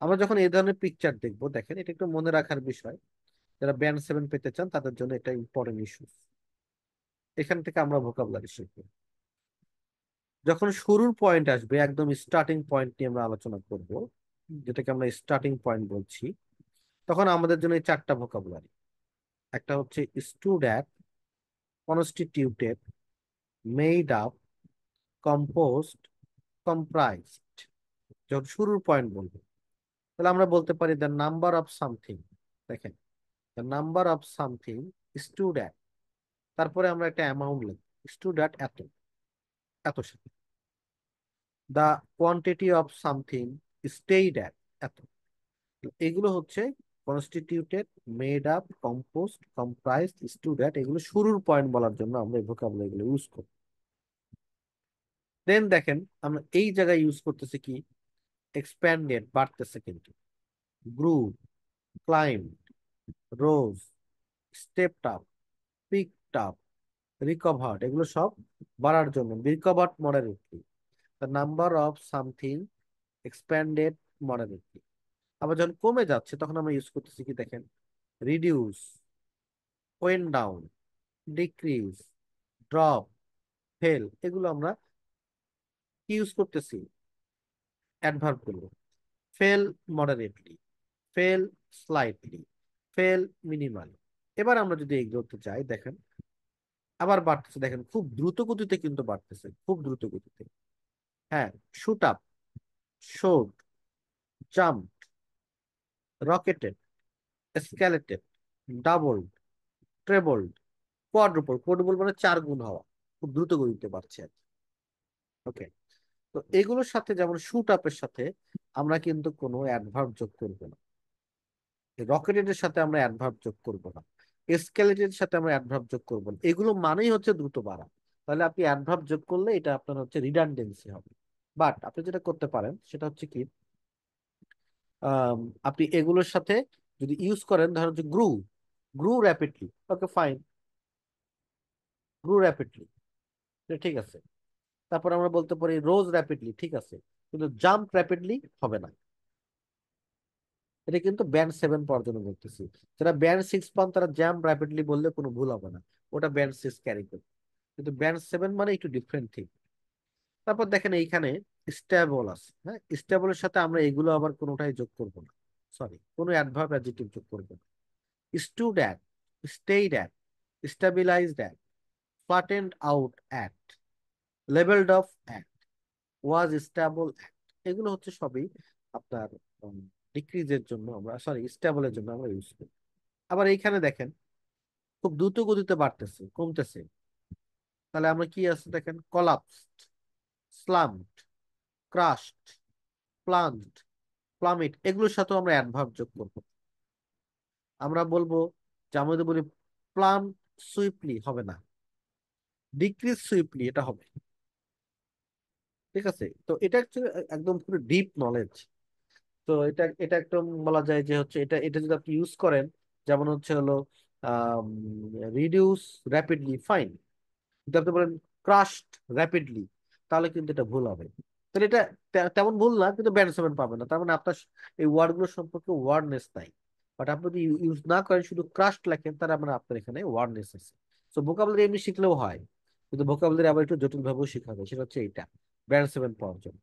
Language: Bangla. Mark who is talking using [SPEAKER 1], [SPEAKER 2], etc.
[SPEAKER 1] আমরা যখন এই ধরনের পিকচার দেখবো, দেখেন এটা একটু মনে রাখার বিষয়। যারা ব্যান্ড 7 পেতে চান তাদের জন্য এটা ইম্পর্টেন্ট ইস্যু। এখান থেকে আমরা ভোকাবুলারি শিখবো। যখন শুরুর পয়েন্ট আসবে, একদম স্টার্টিং পয়েন্ট নিয়ে আমরা আলোচনা করব, যেটাকে আমরা স্টার্টিং পয়েন্ট বলছি, তখন আমাদের জন্য এই চারটা ভোকাবুলারি। একটা হচ্ছে stood at, constituted, made up, composed, comprised. যখন শুরুর পয়েন্ট বলবো, তাহলে আমরা বলতে পারি দ্য নাম্বার অফ সামথিং। দেখেন, the number of something stood at, তারপরে আমরা একটা অ্যামাউন্ট লিখি, স্টুড অ্যাট এত, এত সাথে। The quantity of something stayed at এত। এগুলো হচ্ছে constituted, made up, compost, comprised, stood at, এগুলো শুরুর পয়েন্ট বলার জন্য আমরা এই ভোকাবুলারি গুলো ইউজ করি। দেন দেখেন, আমরা এই জায়গায় ইউজ করতেছি কি, এক্সপ্যান্ডেড, বাড়তেছে কিন্তু, grew, climb, rose, stepped up, picked up, recovered, এগুলো সব বাড়ার জন্য। Recovered moderately, the number of something expanded moderately. আবার যখন কমে যাচ্ছে তখন আমরা ইউজ করতেছি কি, দেখেন, reduce, when down, decrease, drop, fail, এগুলো আমরা কি ইউজ করতেছি, অ্যাডভার্ব গুলো। Fail moderately, fail slightly, fail minimally. এবার আমরা যদি এগোতে চাই, দেখেন আবার বাড়তেছে, দেখেন খুব দ্রুত গতিতে কিন্তু বাড়তেছে, খুব দ্রুত গতিতে। হ্যাঁ, shoot up, soared, jump, rocketed, escalated, double, trebled, quadruple. Quadruple মানে চার গুণ হওয়া, খুব দ্রুত গতিতে বাড়ছে আর কি। ওকে, তো এগুলোর সাথে যেমন শুট আপের সাথে আমরা কিন্তু কোনো অ্যাডভার্ব যোগ করবো না, রকেটের সাথে আমরা অ্যাডভার্ব যোগ করব না, এসকেলেটের সাথে আমরা অ্যাডভার্ব যোগ করব না, এগুলো মানেই হচ্ছে দ্রুত বাড়া। তাহলে আপনি অ্যাডভার্ব যোগ করলে এটা আপনার হচ্ছে রিডান্ডেন্সি হবে। বাট আপনি যেটা করতে পারেন সেটা হচ্ছে কি, আম, আপনি এগুলোর সাথে যদি ইউজ করেন, ধরেন হচ্ছে grew, grew rapidly, okay fine, grew rapidly, ঠিক আছে। তারপর আমরা বলতে পারি রোজ র্যাপিডলি, ঠিক আছে, কিন্তু জাম্প র্যাপিডলি হবে না। এটা কিন্তু ব্যান্ড 7 পাওয়ার জন্য বলতেছি। যারা ব্যান্ড 6 পান তারা জাম্প র্যাপিডলি বললে কোনো ভুল হবে না, ওটা ব্যান্ড 6 ক্যারি করবে। কিন্তু ব্যান্ড 7 মানে একটু ডিফারেন্ট থিং। তারপর দেখেন এইখানে স্টেবল আছে, হ্যাঁ, স্টেবলের সাথে আমরা এগুলো আবার কোনোটাই যোগ করব না, সরি, কোনো অ্যাডভার্ব অ্যাডজেক্টিভ যোগ করব না। Stood at, stayed at, stabilised at, flattened out at, levelled of at, was stable at, এগুলো হচ্ছে সবই আপনার ডিক্রিজের জন্য আমরা, সরি, স্টেবলের জন্য আমরা ইউজ করি। আবার এইখানে দেখেন খুব দ্রুত গতিতে বাড়তেছে, কমতেছে, তাহলে আমরা কি আছে দেখেন, কলাপসড, স্লাম্পড, ক্রাশড, প্লাঞ্জড, প্লামিট, এগুলোর সাথেও আমরা অ্যাডভার্ব যোগ করবো। আমরা বলবো, যে আমরা যদি বলি প্লাম সুইপলি, হবে না, ডিক্রিজ সুইপলি, এটা হবে। ঠিক আছে, তো এটা actually একদম পুরো ডিপ নলেজ। তো এটা এটা একদম বলা যায় যে হচ্ছে এটা এটা যদি আপনি ইউজ করেন, যেমন হচ্ছে হলো রিডিউস র্যাপিডলি, ফাইন। যদি আপনি বলেন ক্রাশড র্যাপিডলি, তাহলে কিন্তু এটা ভুল হবে। তাহলে এটা তেমন ভুল না, কিন্তু ব্যান্ড 7 পাবেন না, তার মানে আপনার এই ওয়ার্ড গুলো সম্পর্কে ওয়ার্ডনেস নাই। বাট আপনি যদি ইউজ না করেন, শুধু ক্রাশড লেখেন, তার মানে আপনার এখানে ওয়ার্ডনেস আছে। তো ভোকাবুলারি এমনি শিখলেও হয়, কিন্তু ভোকাবুলারি আবার একটু জটিল ভাবেও শেখা হবে, সেটা হচ্ছে এটা ব্যান্ড 7 পাওয়ার জন্য।